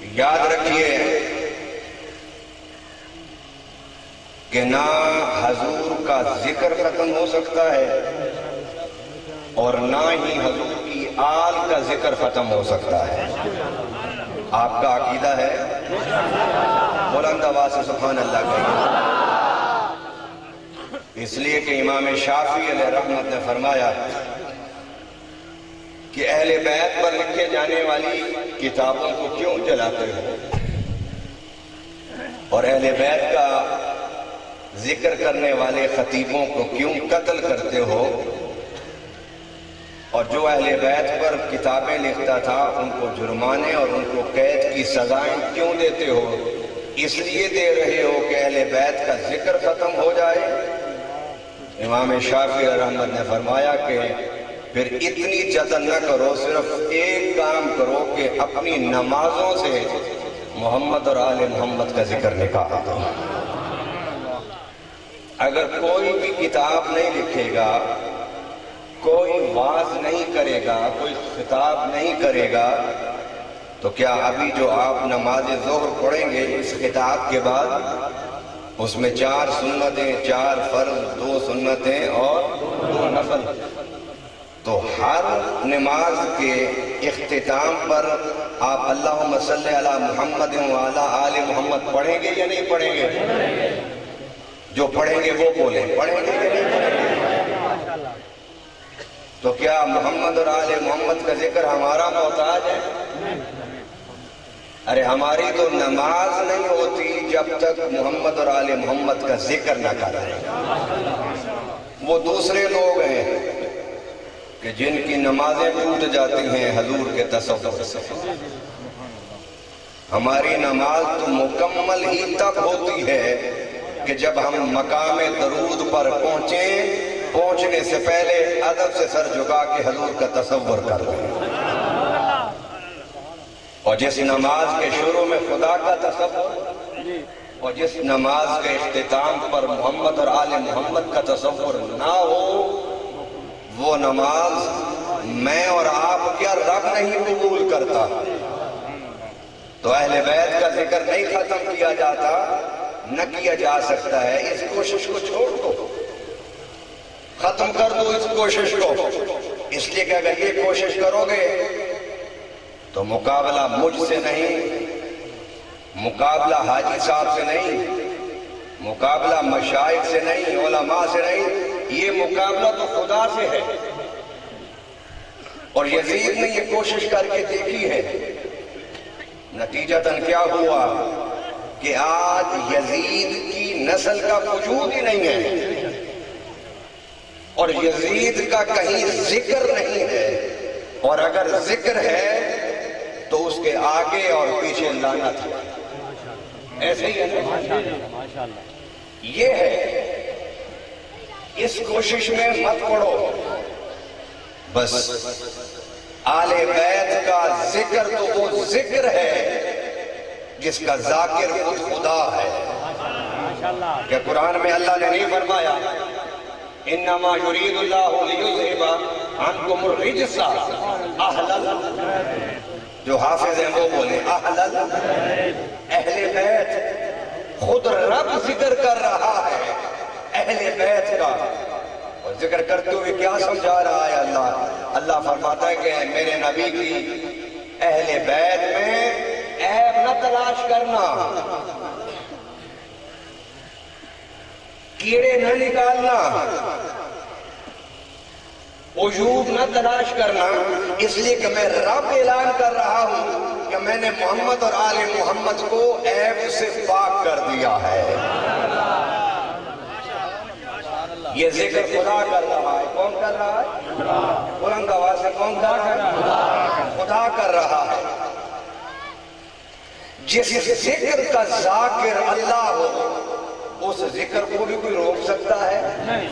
یاد رکھیے کہ نہ حضور کا ذکر ختم ہو سکتا ہے اور نہ ہی حضور کی آل کا ذکر ختم ہو سکتا ہے۔ آپ کا عقیدہ ہے؟ بلند آواز سے سبحان اللہ کہیے۔ اس لیے کہ امام شافعی علیہ رحمت نے فرمایا کہ اہل بیت پر لکھے جانے والی کتابوں کو کیوں جلاتے ہو اور اہل بیت کا ذکر کرنے والے خطیبوں کو کیوں قتل کرتے ہو، اور جو اہل بیت پر کتابیں لکھتا تھا ان کو جرمانے اور ان کو قید کی سزائیں کیوں دیتے ہو؟ اس لیے دے رہے ہو کہ اہل بیت کا ذکر ختم ہو جائے۔ امام شافعی رحمت نے فرمایا کہ پھر اتنی جتن نہ کرو، صرف ایک کام کرو کہ اپنی نمازوں سے محمد اور آل محمد کا ذکر نکال دو۔ اگر کوئی بھی کتاب نہیں لکھے گا، کوئی واعظ نہیں کرے گا، کوئی خطاب نہیں کرے گا، تو کیا ابھی جو آپ نماز ظہر پڑھیں گے اس خطاب کے بعد اس میں 4 سنتیں، 4 فرض، 2 سنتیں اور 2 نفل، تو ہر نماز کے اختتام پر آپ اللہم صلی علی محمد وعلی آل محمد پڑھیں گے یا نہیں پڑھیں گے؟ جو پڑھیں گے وہ بولیں، پڑھیں گے یا نہیں پڑھیں گے؟ تو کیا محمد اور آل محمد کا ذکر ہمارا محتاج ہے؟ ارے ہماری تو نماز نہیں ہوتی جب تک محمد اور آل محمد کا ذکر نہ کریں۔ وہ دوسرے لوگ ہیں کہ جن کی نمازیں ٹوٹ جاتی ہیں حضور کے تصور سے۔ ہماری نماز تو مکمل ہی تب ہوتی ہے کہ جب ہم مقام درود پر پہنچنے سے پہلے ادب سے سر جھکا کے حضور کا تصور کر لیں، اور جس نماز کے شروع میں خدا کا تصور اور جس نماز کے اختتام پر محمد اور آل محمد کا تصور نہ ہو، وہ نماز میں اور آپ کیا رب نہیں قبول کرتا۔ تو اہل بیت کا ذکر نہیں ختم کیا جاتا، نہ کیا جا سکتا ہے۔ اس کوشش کو چھوڑ دو، ختم کر دو اس کوشش کو، اس لیے کہ اگر یہ کوشش کرو گے تو مقابلہ مجھ سے نہیں، مقابلہ حاجی صاحب سے نہیں، مقابلہ مشائخ سے نہیں، علماء سے نہیں، یہ مقابلہ تو خدا سے ہے۔ اور یزید نے یہ کوشش کر کے دیکھی ہے، نتیجتاً کیا ہوا کہ آج یزید کی نسل کا وجود ہی نہیں ہے، اور یزید کا کہیں ذکر نہیں ہے، اور اگر ذکر ہے تو اس کے آگے اور پیچھے لعنت ہے۔ ایسے ہی ہے، یہ ہے۔ اس کوشش میں مت پڑو، بس آل بیت کا ذکر تو وہ ذکر ہے جس کا ذاکر خود خدا ہے۔ کہ قرآن میں اللہ نے نہیں فرمایا انما یرید اللہ لیذھب عنکم الرجس اہل، جو حافظ ہیں وہ بولے اہل اہل بیت، خود رب ذکر کر رہا ہے اہل بیت کا، اور ذکر کرتے ہوئے کیا سمجھا رہا ہے اللہ فرماتا ہے کہ میرے نبی کی اہل بیت میں عیب نہ تلاش کرنا، کیڑے نہ نکالنا، عیوب نہ تلاش کرنا، اس لیے کہ میں رب اعلان کر رہا ہوں کہ میں نے محمد اور آل محمد کو عیب سے پاک کر دیا ہے۔ یہ ذکر خدا کر رہا ہے۔ کون کر رہا ہے؟ بلند آواز سے کون کر رہا ہے؟ خدا کر رہا ہے۔ جس ذکر کا ذاکر اللہ ہو اس ذکر کو بھی کوئی روک سکتا ہے؟ نہیں۔